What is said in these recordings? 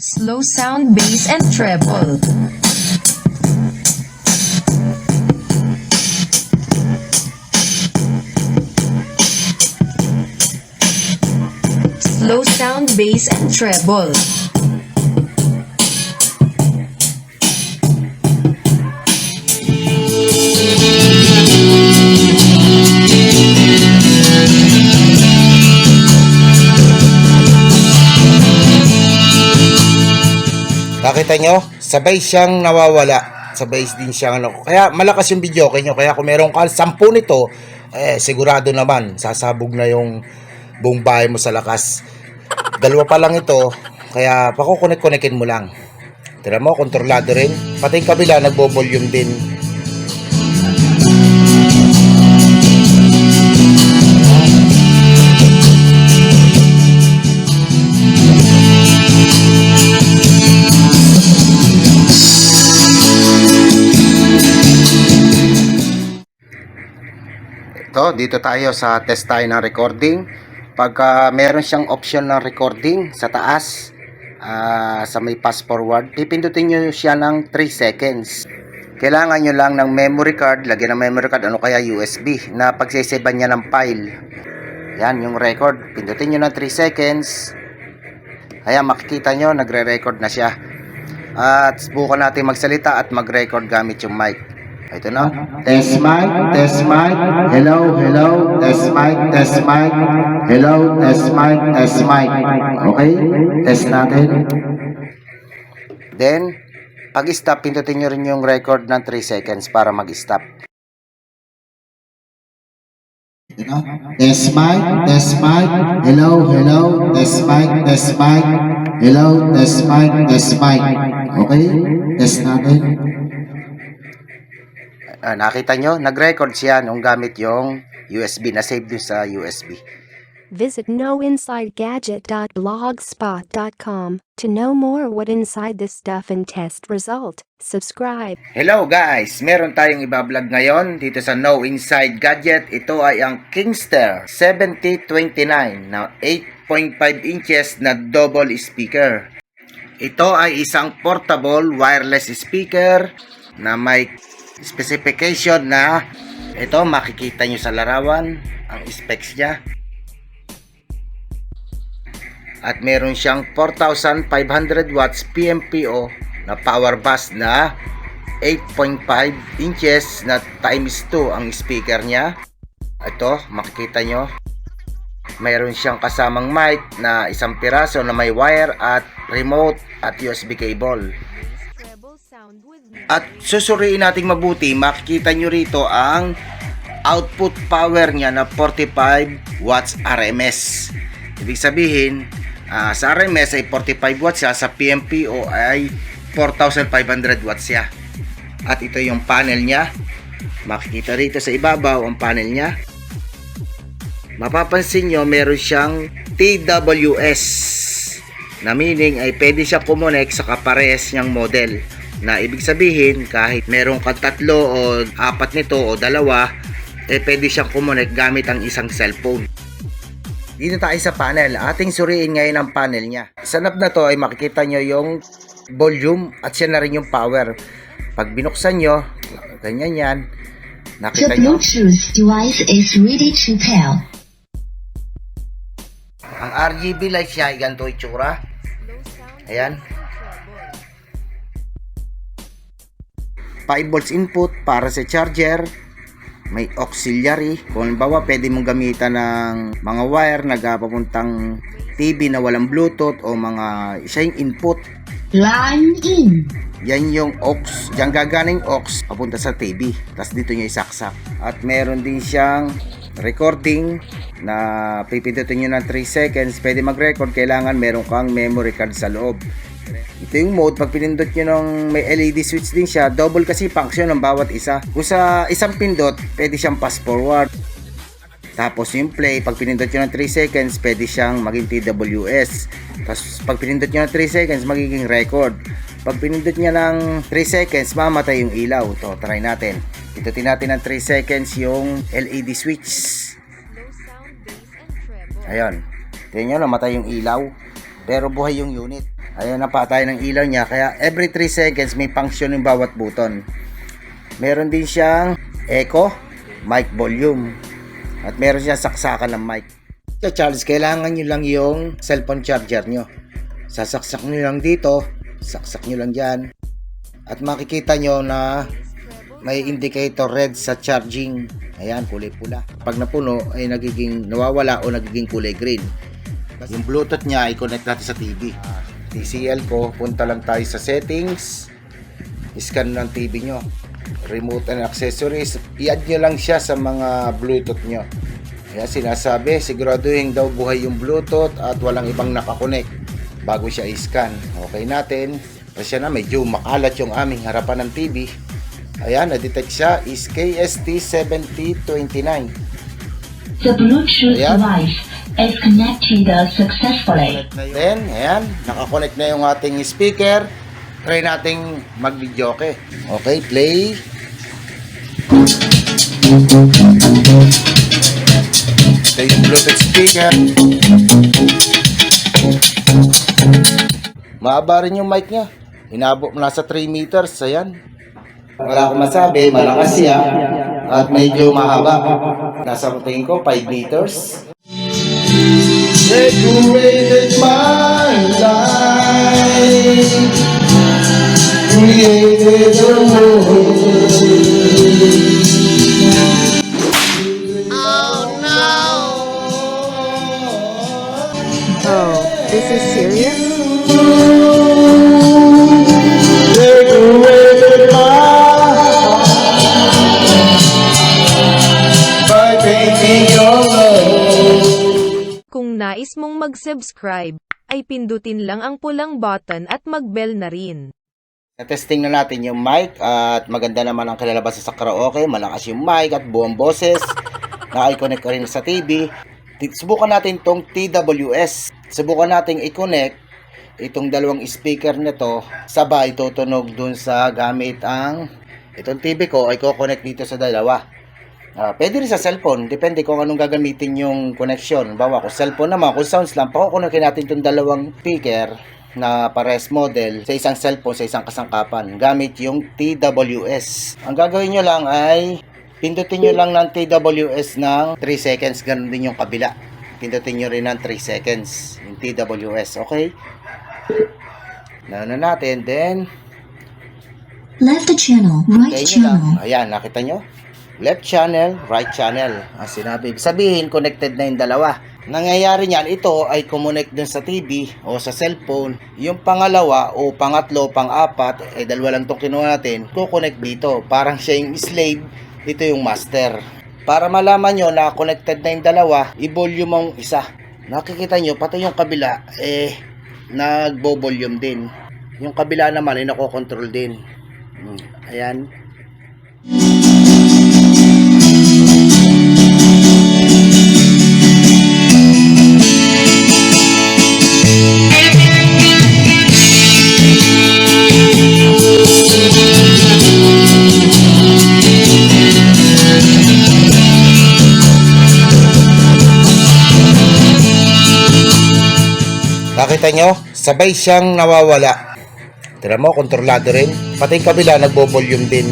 Slow sound, bass and treble. Slow sound, bass and treble. Nakita nyo? Sabay siyang nawawala. Sabay din siyang ano. Kaya malakas yung video nyo. Kaya kung meron ka 10 nito, sigurado naman, sasabog na yung buong bahay mo sa lakas. Dalawa pa lang ito, kaya pakukunik-kunikin mo lang. Tira mo, kontrolado rin. Pati yung kabila, nagbo-volume din. Ito, dito tayo sa test tayo ng recording. Pagka meron siyang option ng recording sa taas, sa may fast forward, pipindutin nyo siya ng 3 seconds. Kailangan nyo lang ng memory card, lagyan ng memory card, ano kaya USB, na pagsiseban niya ng file. Yan, yung record. Pindutin nyo ng 3 seconds. Ayan, makikita nyo, nagre-record na siya. At subukan natin magsalita at mag-record gamit yung mic. Ito na. Test mic, test mic. Hello, hello. Test mic, test mic. Hello, test mic, test mic. Okay? Test natin. Then, pag-stop, pindutin nyo rin yung record ng 3 seconds para mag-stop. Ito na. Test mic, test mic. Hello, hello. Test mic, test mic. Hello, test mic, test mic. Okay? Test natin. Nakita nyo, nag-record siya nung gamit yung USB, na-save dun sa USB. Visit knowinsidegadget.blogspot.com to know more what inside this stuff and test result. Subscribe. Hello guys! Meron tayong ibablog ngayon dito sa Know Inside Gadget. Ito ay ang Kingster 7029 na 8.5 inches na double speaker. Ito ay isang portable wireless speaker na may specification na ito, makikita nyo sa larawan ang specs niya. At meron siyang 4,500 watts PMPO na power bus na 8.5 inches na times 2 ang speaker niya. Ito, makikita nyo. Meron siyang kasamang mic na isang piraso na may wire at remote at USB cable. At susuriin nating mabuti, makikita nyo rito ang output power niya na 45 watts RMS. Ibig sabihin, sa RMS ay 45 watts siya, sa PMPO ay 4,500 watts siya. At ito yung panel niya. Makikita rito sa ibabaw ang panel niya. Mapapansin nyo, meron siyang TWS na meaning ay pwede siya kumonek sa kaparehas niyang model. Na ibig sabihin, kahit meron ka 3 o 4 nito o 2, pwede siyang kumonek gamit ang isang cellphone. Dito tayo sa panel. Ating suriin ngayon ang panel niya. Sa knob na to ay makikita nyo yung volume at siya na rin yung power. Pag binuksan nyo, ganyan yan. Nakita The nyo? Bluetooth device is ready to pair. Ang RGB light siya ay ganito itsura. Ayan. 5 volts input para sa charger. May auxiliary. Kung halimbawa, pwede mong gamitan ng mga wire na papuntang TV na walang Bluetooth o mga siya yung input. Line in. Yan yung aux. Diyan gaganing aux papunta sa TV. Tapos dito nyo isaksak. At meron din siyang recording na pipindutin nyo ng 3 seconds. Pwede mag-record. Kailangan meron kang memory card sa loob. Ito yung mode, pag pinindot nyo ng may LED switch din siya, double kasi function ng bawat isa. Kung sa isang pindot, pwede siyang fast forward. Tapos yung play, pag pinindot nyo ng 3 seconds, pwede siyang maging TWS. Tapos pag pinindot nyo ng 3 seconds, magiging record. Pag pinindot nyo ng 3 seconds, mamatay yung ilaw. Ito, try natin. Pindutin natin ng 3 seconds yung LED switch. Ayan. Tingnan nyo, namatay yung ilaw. Pero buhay yung unit. Ayan na patay ng ilaw niya. Kaya every 3 seconds may function yung bawat button. Meron din siyang echo, mic volume. At meron siyang saksakan ng mic. Sa charge, kailangan nyo lang yung cellphone charger nyo. Sasaksak nyo lang dito. Saksak nyo lang dyan. At makikita nyo na may indicator red sa charging. Ayan, kulay pula. Pag napuno ay nagiging nawawala o nagiging kulay green. Yung Bluetooth niya ay connect natin sa TV. TCL ko, punta lang tayo sa settings. Scan ng TV nyo. Remote and accessories. I-add nyo lang siya sa mga Bluetooth nyo. Ayan, sinasabi, siguraduhin daw buhay yung Bluetooth at walang ibang nakakonect bago siya i-scan. Okay natin. Kasi na medyo makalat yung aming harapan ng TV. Ayan, na-detect siya is KST7029. The Bluetooth Ayan. device is connected successfully. Then, ayan, nakakonect na yung ating speaker. Try nating mag-videoke. Okay, play. Ito yung Bluetooth speaker. Mahaba rin yung mic niya. Inabot mo nasa 3 meters. Ayan. Wala akong masabi, malakas siya at medyo mahaba. Nasa tingin ko 5 meters. Decorated my life, created the world. Oh, this is serious? Decorated my by painting your love. Kung nais mong mag-subscribe, ay pindutin lang ang pulang button at mag-bell na rin. Na-testing na natin yung mic at maganda naman ang kalalabasan sa karaoke. Malakas yung mic at buong boses. Naka-connect ka rin sa TV. Subukan natin tong TWS. Subukan natin i-connect itong dalawang speaker nito. Sabay tutunog dun sa gamit ang itong TV ko ay ko-connect dito sa dalawa. Pwede rin sa cellphone. Depende kung anong gagamitin yung connection. Bawa kung cellphone naman, kung sounds lang, pakukunokin natin itong dalawang speaker na pares model sa isang cellphone, sa isang kasangkapan gamit yung TWS. Ang gagawin nyo lang ay pindutin nyo lang ng TWS ng 3 seconds. Ganun din yung kabila. Pindutin nyo rin ng 3 seconds yung TWS. Okay? Na natin. Then Left channel, right tayo nyo lang. channel. Ayan, nakita nyo? Left channel, right channel. Ang sinabi, sabihin connected na yung dalawa. Nangyayari niyan, ito ay connect dun sa TV o sa cellphone. Yung pangalawa o pangatlo, pang-apat, dalawa lang itong kinuha natin, connect dito. Parang siya yung slave, ito yung master. Para malaman nyo na connected na yung dalawa, i-volume mong isa. Nakikita nyo, pati yung kabila, nagbo-volume din. Yung kabila naman ay nakokontrol din. Ayan. Nakita nyo? Sabay siyang nawawala. Tira mo, kontrolado rin. Pati yung kabila, nagbo-volume din.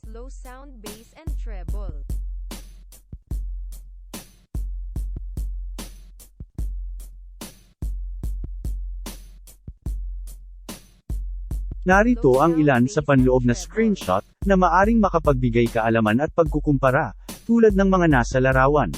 Slow sound, bass, and treble. Narito ang ilan sa panloob na screenshot na maaring makapagbigay kaalaman at pagkukumpara, tulad ng mga nasa larawan.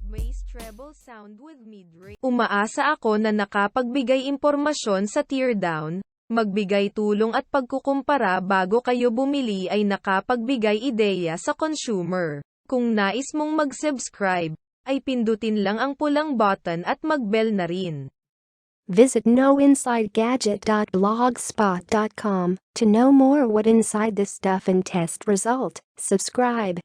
Bass treble sound with mid-range. Umaasa ako na nakapagbigay impormasyon sa teardown, magbigay tulong at pagkukumpara bago kayo bumili ay nakapagbigay ideya sa consumer. Kung nais mong mag-subscribe, ay pindutin lang ang pulang button at mag-bell na rin. Visit knowinsidegadget.blogspot.com to know more what inside this stuff and test result. Subscribe.